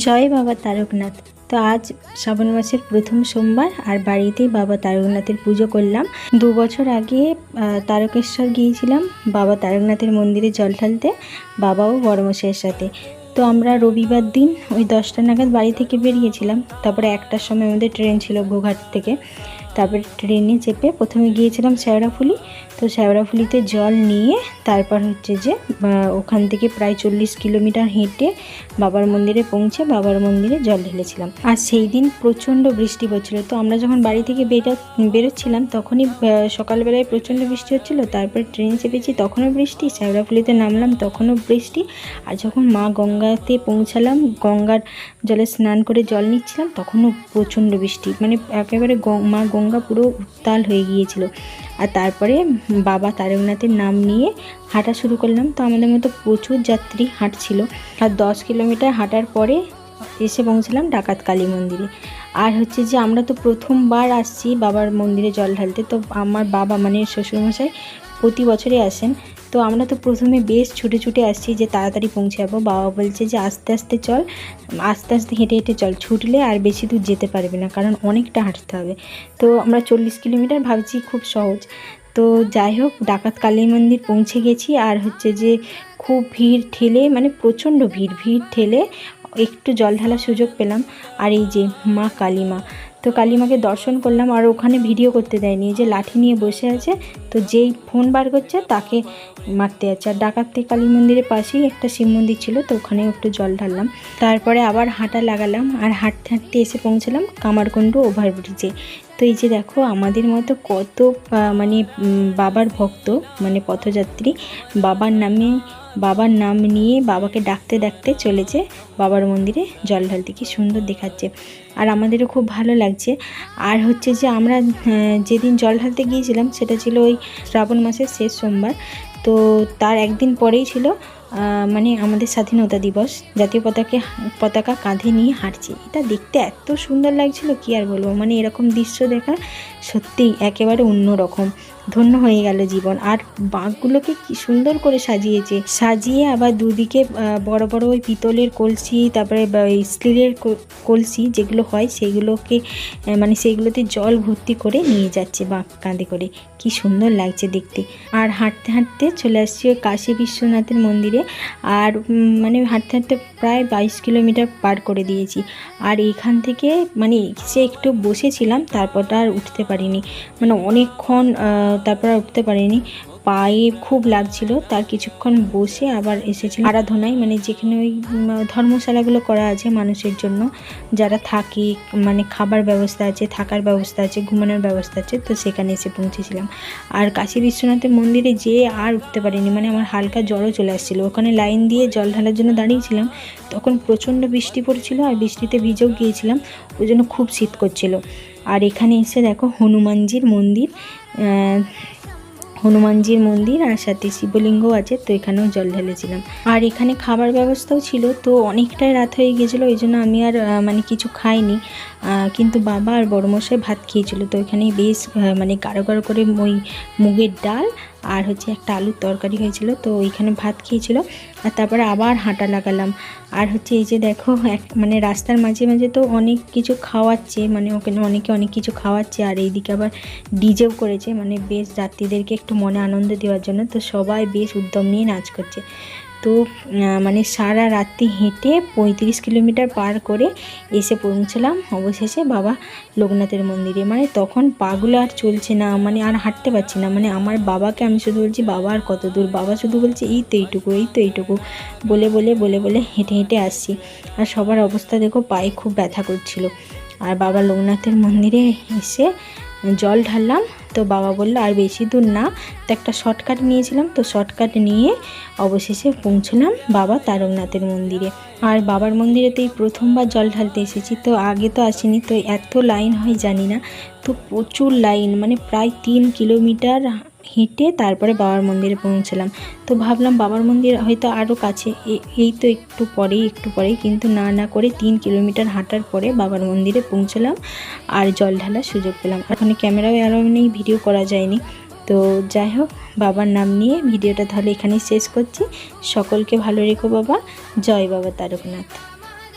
জয় বাবা তারকনাথ। তো আজ শ্রাবণ মাসের প্রথম সোমবার আর বাড়িতেই বাবা তারকনাথের পুজো করলাম। 2 বছর আগে তারকেশ্বর গিয়েছিলাম বাবা তারকনাথের মন্দিরে জল ঢালতে, বাবাও বড়মশাইয়ের সাথে। তো আমরা রবিবার দিন ওই 10টা নাগাদ বাড়ি থেকে বেরিয়েছিলাম। তারপরে 1টার সময় আমাদের ট্রেন ছিল গোঘাট থেকে। তারপরে ট্রেনে চেপে প্রথমে গিয়েছিলাম শেওড়াফুলি। তো শেওড়াফুলিতে জল নিয়ে তারপর হচ্ছে যে ওখান থেকে প্রায় 40 কিলোমিটার হেঁটে বাবার মন্দিরে পৌঁছে বাবার মন্দিরে জল ঢেলেছিলাম। আর সেই দিন প্রচণ্ড বৃষ্টি পড়ছিল। তো আমরা যখন বাড়ি থেকে বেরোচ্ছিলাম তখনই সকালবেলায় প্রচণ্ড বৃষ্টি হচ্ছিলো। তারপরে ট্রেনে চেপেছি তখনও বৃষ্টি, শেওড়াফুলিতে নামলাম তখনও বৃষ্টি। আর যখন মা গঙ্গাতে পৌঁছালাম, গঙ্গার জলে স্নান করে জল নিচ্ছিলাম তখনও প্রচণ্ড বৃষ্টি, মানে একেবারে মা গঙ্গা পুরো উত্তাল হয়ে গিয়েছিল। আর তারপরে বাবা তারকনাথের নাম নিয়ে হাঁটা শুরু করলাম। তো আমাদের মতো প্রচুর যাত্রী হাঁটছিল। আর 10 কিলোমিটার হাঁটার পরে এসে পৌঁছলাম ডাকাত কালী মন্দিরে। আর হচ্ছে যে আমরা তো প্রথমবার আসছি বাবার মন্দিরে জল ঢালতে। তো আমার বাবা মানে শ্বশুরমশাই প্রতি বছরই আসেন। তো আমরা তো প্রথমে বেশ ছুটে ছুটে আসছি যে তাড়াতাড়ি পৌঁছে যাবো। বাবা বলছে যে আস্তে আস্তে চল, আস্তে আস্তে হেঁটে হেঁটে চল, ছুটলে আর বেশি দূর যেতে পারবে না, কারণ অনেকটা হাঁটতে হবে। তো আমরা 40 কিলোমিটার ভাবছি খুব সহজ। তো যাই হোক, ডাকাত কালী মন্দির পৌঁছে গেছি। আর হচ্ছে যে খুব ভিড় ঠেলে, মানে প্রচণ্ড ভিড় ঠেলে একটু জল ঢালার সুযোগ পেলাম। আর এই যে মা কালীমা, তো কালীমাকে দর্শন করলাম। আর ওখানে ভিডিও করতে দেয়নি, যে লাঠি নিয়ে বসে আছে, তো যেই ফোন বার করছে তাকে মারতে যাচ্ছে। আর ডাকাত কালী মন্দিরের পাশেই একটা শিব মন্দির ছিল, তো ওখানেও একটু জল ঢাললাম। তারপরে আবার হাঁটা লাগালাম। আর হাঁটতে হাঁটতে এসে পৌঁছলাম কামারকুণ্ডু ওভারব্রিজে। তো এই যে দেখো, আমাদের মতো কত মানে বাবার ভক্ত, মানে পথযাত্রী বাবার নাম নিয়ে বাবাকে ডাকতে ডাকতে চলেছে বাবার মন্দিরে জল ঢালতে। কি সুন্দর দেখাচ্ছে, আর আমাদেরও খুব ভালো লাগছে। আর হচ্ছে যে আমরা যেদিন জল ঢালতে গিয়েছিলাম সেটা ছিল ওই শ্রাবণ মাসের শেষ সোমবার। তো তার একদিন পরেই ছিল মানে আমাদের স্বাধীনতা দিবস। জাতীয় পতাকা কাঁধে নিয়ে হাঁটছে। এটা দেখতে এত সুন্দর লাগছিল, কি আর বলবো। মানে এরকম দৃশ্য দেখা সত্যিই একেবারে অন্যরকম, ধন্য হয়ে গেল জীবন। আর বাঘগুলোকে কি সুন্দর করে সাজিয়ে আবার দুদিকে বড় বড় ওই পিতলের কলসি, তারপরে স্টিলের কলসি যেগুলো হয় সেগুলোকে মানে সেইগুলোতে জল ভর্তি করে নিয়ে যাচ্ছে বাঘ কাঁধে করে। কি সুন্দর লাগছে দেখতে। আর হাঁটতে হাঁটতে চলে আসছি ওই কাশী বিশ্বনাথের মন্দিরে। আর মানে হাঁটতে হাঁটতে প্রায় 22 কিলোমিটার পার করে দিয়েছি। আর এখান থেকে মানে সে একটু বসেছিলাম, তারপর আর উঠতে পারিনি, মানে অনেকক্ষণ তারপর আর উঠতে পারিনি, পায়ে খুব লাগছিল। তার কিছুক্ষণ বসে আবার এসেছিলাম আরাধনায়, মানে যেখানে ওই ধর্মশালাগুলো করা আছে মানুষের জন্য, যারা থাকে, মানে খাবার ব্যবস্থা আছে, থাকার ব্যবস্থা আছে, ঘুমানোর ব্যবস্থা আছে। তো সেখানে এসে পৌঁছেছিলাম। আর কাশী বিশ্বনাথের মন্দিরে যেয়ে আর উঠতে পারিনি, মানে আমার হালকা জ্বরও চলে আসছিলো। ওখানে লাইন দিয়ে জল ঢালার জন্য দাঁড়িয়েছিলাম, তখন প্রচণ্ড বৃষ্টি পড়ছিল আর বৃষ্টিতে ভিজেও গিয়েছিলাম, ওই জন্য খুব শীত করছিল। আর এখানে এসে দেখো হনুমানজির মন্দির আর সাথে শিবলিঙ্গও আছে, তো এখানেও জল ঢেলেছিলাম। আর এখানে খাবার ব্যবস্থাও ছিল। তো অনেকটাই রাত হয়ে গেছিলো, ওই জন্য আমি আর মানে কিছু খাইনি। কিন্তু বাবা আর বড়মশাই ভাত খেয়েছিল। তো এখানে বেশ মানে গাঢ় গাঢ় করে ওই মুগের ডাল আর হচ্ছে একটা আলুর তরকারি হয়েছিল, তো ওইখানে ভাত খেয়েছিল। আর তারপরে আবার হাঁটা লাগালাম। আর হচ্ছে এই যে দেখো, মানে রাস্তার মাঝে মাঝে তো অনেক কিছু খাওয়াচ্ছে, মানে ওখানে অনেকে অনেক কিছু খাওয়াচ্ছে। আর এইদিকে আবার ডিজেও করেছে, মানে বেশ যাত্রীদেরকে একটু মনে আনন্দ দেওয়ার জন্য। তো সবাই বেশ উদ্যম নিয়ে নাচ করছে। তো মানে সারা রাত্রি হেঁটে 35 কিলোমিটার পার করে এসে পৌঁছলাম অবশেষে বাবা লোকনাথের মন্দিরে। মানে তখন পাগুলো আর চলছে না, মানে আর হাঁটতে পারছি না। মানে আমার বাবাকে আমি শুধু বলছি, বাবা আর কত দূর, বাবা শুধু বলছে এই তো এইটুকু বলে হেঁটে হেঁটে আসছি। আর সবার অবস্থা দেখো, পায়ে খুব ব্যথা করছিল। আর বাবা লোকনাথের মন্দিরে এসে জল ঢাললাম। তো বাবা বললো আর বেশি দূর না, তো একটা শর্টকাট নিয়েছিলাম, তো শর্টকাট নিয়ে অবশেষে পৌঁছলাম বাবা তারকনাথের মন্দিরে। আর বাবার মন্দিরে তো এই প্রথমবার জল ঢালতে এসেছি, তো আগে তো আসিনি। তো এত লাইন হয় জানি না, তো প্রচুর লাইন, মানে প্রায় 3 কিলোমিটার হেঁটে তারপরে বাবার মন্দিরে পৌঁছলাম। তো ভাবলাম বাবার মন্দির হয়তো আরও কাছে, এই তো একটু পরেই, কিন্তু না করে 3 কিলোমিটার হাঁটার পরে বাবার মন্দিরে পৌঁছলাম আর জল ঢালার সুযোগ পেলাম। ওখানে ক্যামেরাও অ্যালাউ নেই, ভিডিও করা যায়নি। তো যাই হোক, বাবার নাম নিয়ে ভিডিওটা তাহলে এখানেই শেষ করছি। সকলকে ভালো রেখো বাবা। জয় বাবা তারকনাথ।